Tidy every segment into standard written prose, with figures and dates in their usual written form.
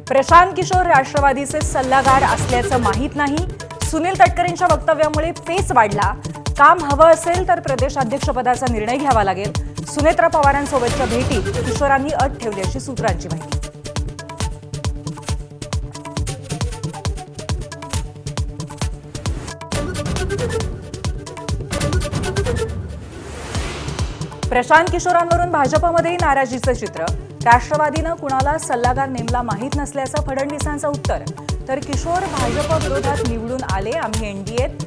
प्रशांत किशोर राष्ट्रवादीचे सल्लागार असल्याचं माहीत नाही. सुनील तटकरेंच्या वक्तव्यामुळे पेच वाढला. काम हवं असेल तर प्रदेशाध्यक्षपदाचा निर्णय घ्यावा लागेल. सुनेत्रा पवारांसोबतच्या भेटीत किशोरांनी अट ठेवल्याची सूत्रांची माहिती. प्रशांत किशोरांवरून भाजपमध्येही नाराजीचं चित्र. राष्ट्रवादीनं कुणाला सल्लागार नेमला माहीत नसल्याचं फडणवीसांचं उत्तर. तर किशोर भाजप विरोधात निवडून आले, आम्ही एनडीएत.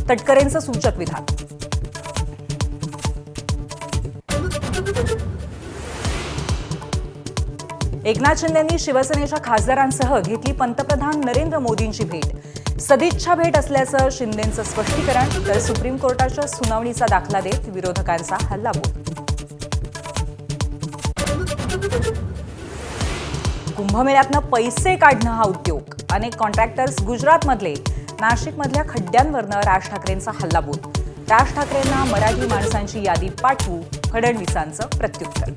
तटकरेंचं सूचक विधान. एकनाथ शिंदेंनी शिवसेनेच्या खासदारांसह घेतली पंतप्रधान नरेंद्र मोदींची भेट. सदिच्छा भेट असल्याचं शिंदेंचं स्पष्टीकरण. तर सुप्रीम कोर्टाच्या सुनावणीचा दाखला देत विरोधकांचा हल्लाबोल. कुंभमेळ्यातनं पैसे काढणं हा उद्योग. अनेक कॉन्ट्रॅक्टर्स गुजरातमधले. नाशिकमधल्या खड्ड्यांवरनं राज ठाकरेंचा हल्लाबोल. राज ठाकरेंना मराठी माणसांची यादी पाठवू, फडणवीसांचं प्रत्युत्तर.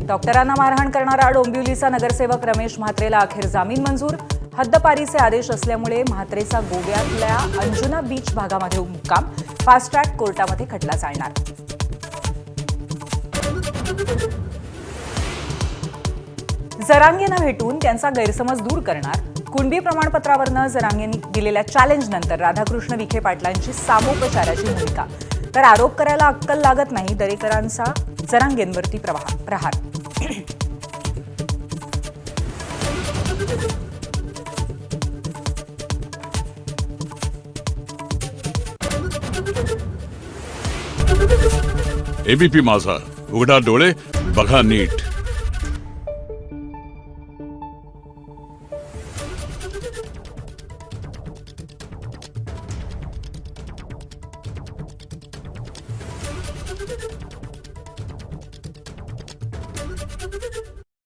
डॉक्टरांना मारहाण करणारा डोंबिवलीचा नगरसेवक रमेश म्हात्रेला अखेर जामीन मंजूर. हद्दपारीचे आदेश असल्यामुळे म्हात्रेचा गोव्यातल्या अंजुना बीच भागामध्ये मुक्काम. फास्ट ट्रॅक कोर्टामध्ये खटला चालणार. जरांगेंना भेटून त्यांचा गैरसमज दूर करणार. कुणबी प्रमाणपत्रावरनं जरांगेंनी दिलेल्या चॅलेंजनंतर राधाकृष्ण विखे पाटलांची सामोपचाराची भूमिका. तर आरोप करायला अक्कल लागत नाही, दरेकरांचा जरांगेंवरती प्रहार. एबीपी माझा, उघडा डोळे बघा नीट.